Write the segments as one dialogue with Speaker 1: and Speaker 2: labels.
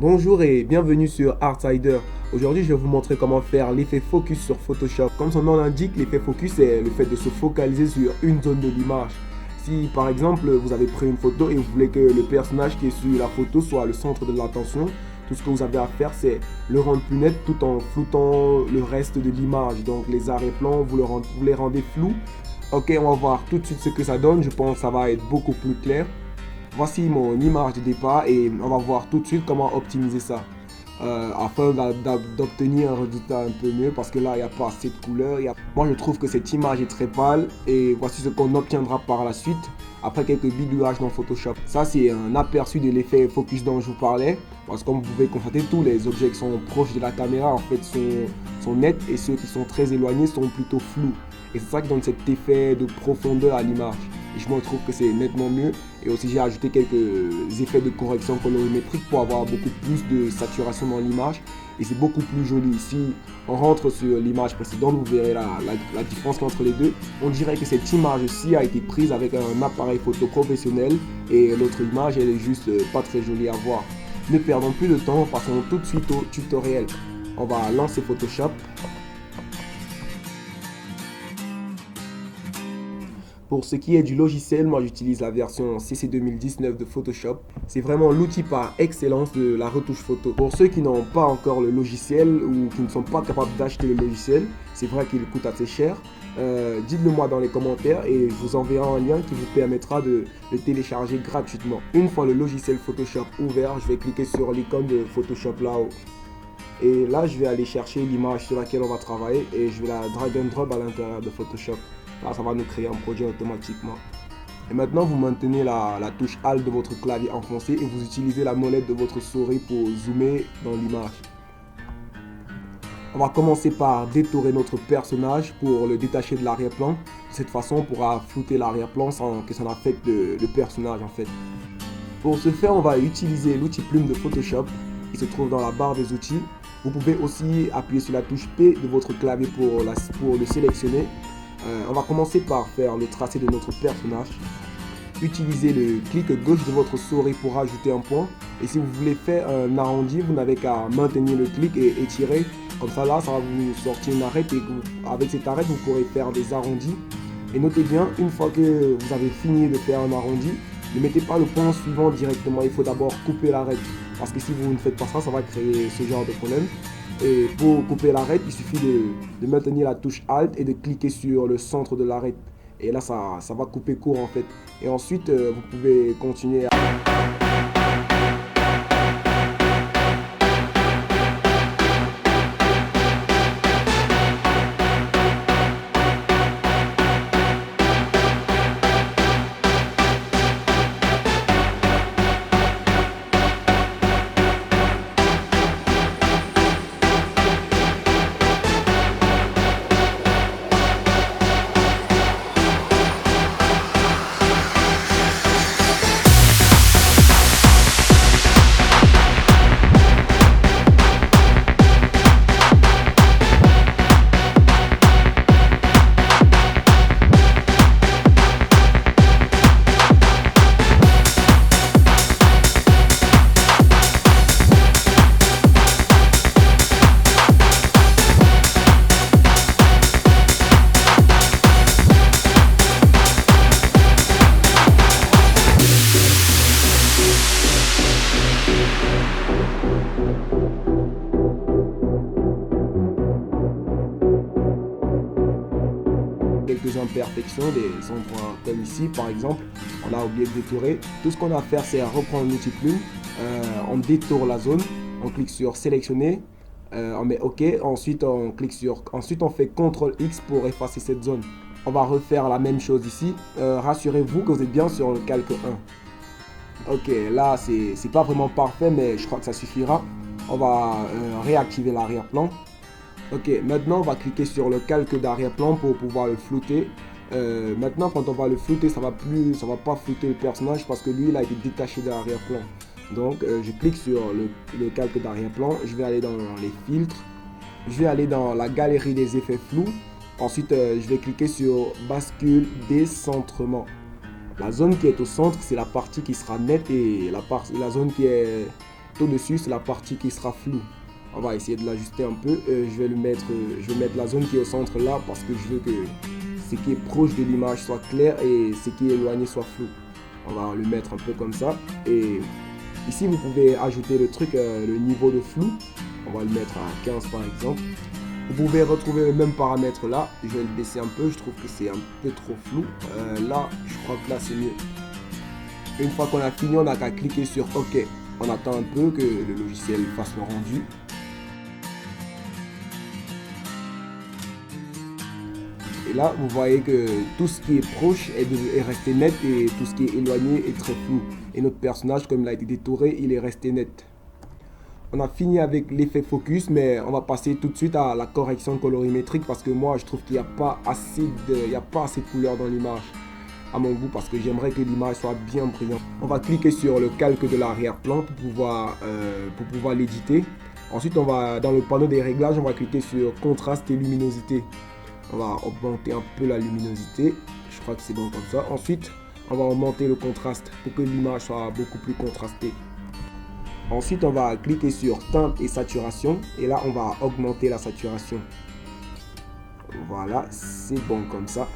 Speaker 1: Bonjour et bienvenue sur Artsider. Aujourd'hui, je vais vous montrer comment faire l'effet focus sur Photoshop. Comme son nom l'indique, l'effet focus est le fait de se focaliser sur une zone de l'image. Si par exemple vous avez pris une photo et vous voulez que le personnage qui est sur la photo soit le centre de l'attention, tout ce que vous avez à faire c'est le rendre plus net tout en floutant le reste de l'image. Donc les arrière-plans, vous les rendez flous. Ok, on va voir tout de suite ce que ça donne. Je pense que ça va être beaucoup plus clair. Voici mon image de départ et on va voir tout de suite comment optimiser ça afin d'obtenir un résultat un peu mieux parce que là il n'y a pas assez de couleurs. Moi je trouve que cette image est très pâle et voici ce qu'on obtiendra par la suite après quelques bidouillages dans Photoshop. Ça c'est un aperçu de l'effet focus dont je vous parlais parce que comme vous pouvez constater, tous les objets qui sont proches de la caméra en fait sont nets et ceux qui sont très éloignés sont plutôt flous. Et c'est ça qui donne cet effet de profondeur à l'image. Et je me trouve que c'est nettement mieux. Et aussi j'ai ajouté quelques effets de correction colorimétrique pour avoir beaucoup plus de saturation dans l'image. Et c'est beaucoup plus joli. Si on rentre sur l'image précédente, vous verrez la différence entre les deux. On dirait que cette image-ci a été prise avec un appareil photo professionnel. Et l'autre image, elle est juste pas très jolie à voir. Ne perdons plus de temps, passons tout de suite au tutoriel. On va lancer Photoshop. Pour ce qui est du logiciel, moi j'utilise la version CC 2019 de Photoshop. C'est vraiment l'outil par excellence de la retouche photo. Pour ceux qui n'ont pas encore le logiciel ou qui ne sont pas capables d'acheter le logiciel, c'est vrai qu'il coûte assez cher. Dites-le moi dans les commentaires et je vous enverrai un lien qui vous permettra de le télécharger gratuitement. Une fois le logiciel Photoshop ouvert, je vais cliquer sur l'icône de Photoshop là-haut. Et là, je vais aller chercher l'image sur laquelle on va travailler et je vais la drag and drop à l'intérieur de Photoshop. Là, ça va nous créer un projet automatiquement. Et maintenant, vous maintenez la touche Alt de votre clavier enfoncé et vous utilisez la molette de votre souris pour zoomer dans l'image. On va commencer par détourer notre personnage pour le détacher de l'arrière-plan. De cette façon, on pourra flouter l'arrière-plan sans que ça n'affecte le personnage en fait. Pour ce faire, on va utiliser l'outil plume de Photoshop qui se trouve dans la barre des outils. Vous pouvez aussi appuyer sur la touche P de votre clavier pour le sélectionner. On va commencer par faire le tracé de notre personnage. Utilisez le clic gauche de votre souris pour ajouter un point. Et si vous voulez faire un arrondi, vous n'avez qu'à maintenir le clic et étirer. Comme ça, là, ça va vous sortir une arête et avec cette arête, vous pourrez faire des arrondis. Et notez bien, une fois que vous avez fini de faire un arrondi, ne mettez pas le point suivant directement. Il faut d'abord couper l'arête. Parce que si vous ne faites pas ça, ça va créer ce genre de problème. Et pour couper l'arête, il suffit de maintenir la touche Alt et de cliquer sur le centre de l'arête. Et là, ça va couper court en fait. Et ensuite, vous pouvez continuer à... quelques imperfections, des endroits comme ici par exemple, on a oublié de détourer. Tout ce qu'on a à faire c'est reprendre l'outil plume, on détourne la zone, on clique sur sélectionner, on met OK, ensuite on fait CTRL X pour effacer cette zone. On va refaire la même chose ici, rassurez-vous que vous êtes bien sur le calque 1. Ok, là c'est pas vraiment parfait mais je crois que ça suffira. On va réactiver l'arrière-plan. Ok, maintenant on va cliquer sur le calque d'arrière-plan pour pouvoir le flouter. Maintenant quand on va le flouter, ça va pas flouter le personnage parce que lui il a été détaché de l'arrière-plan. Donc je clique sur le calque d'arrière-plan, je vais aller dans les filtres, je vais aller dans la galerie des effets flous. Ensuite je vais cliquer sur bascule décentrement. La zone qui est au centre, c'est la partie qui sera nette et la zone qui est tout dessus, c'est la partie qui sera floue. On va essayer de l'ajuster un peu. Je vais mettre la zone qui est au centre là parce que je veux que ce qui est proche de l'image soit clair et ce qui est éloigné soit flou. On va le mettre un peu comme ça. Et ici, vous pouvez ajouter le truc, le niveau de flou. On va le mettre à 15 par exemple. Vous pouvez retrouver le même paramètre là. Je vais le baisser un peu. Je trouve que c'est un peu trop flou. Là, je crois que là, c'est mieux. Une fois qu'on a fini, on n'a qu'à cliquer sur OK. On attend un peu que le logiciel fasse le rendu. Et là, vous voyez que tout ce qui est proche est resté net et tout ce qui est éloigné est très flou. Et notre personnage, comme il a été détouré, il est resté net. On a fini avec l'effet focus, mais on va passer tout de suite à la correction colorimétrique parce que moi, je trouve qu'il n'y a pas assez de couleurs dans l'image à mon goût parce que j'aimerais que l'image soit bien brillante. On va cliquer sur le calque de l'arrière-plan pour pouvoir l'éditer. Ensuite, on va dans le panneau des réglages, on va cliquer sur contraste et luminosité. On va augmenter un peu la luminosité. Je crois que c'est bon comme ça. Ensuite, on va augmenter le contraste pour que l'image soit beaucoup plus contrastée. Ensuite, on va cliquer sur teinte et saturation. Et là, on va augmenter la saturation. Voilà, c'est bon comme ça.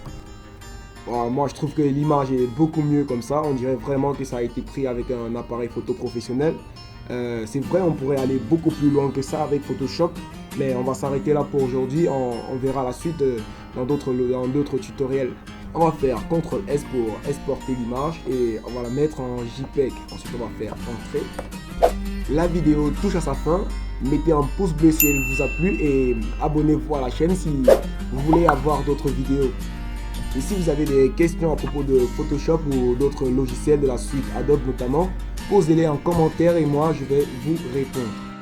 Speaker 1: Bon, moi, je trouve que l'image est beaucoup mieux comme ça. On dirait vraiment que ça a été pris avec un appareil photo professionnel. C'est vrai, on pourrait aller beaucoup plus loin que ça avec Photoshop. Mais on va s'arrêter là pour aujourd'hui. On verra la suite dans d'autres tutoriels. On va faire CTRL-S pour exporter l'image et on va la mettre en JPEG. Ensuite, on va faire Entrée. La vidéo touche à sa fin. Mettez un pouce bleu si elle vous a plu et abonnez-vous à la chaîne si vous voulez avoir d'autres vidéos. Et si vous avez des questions à propos de Photoshop ou d'autres logiciels de la suite Adobe notamment, posez-les en commentaire et moi je vais vous répondre.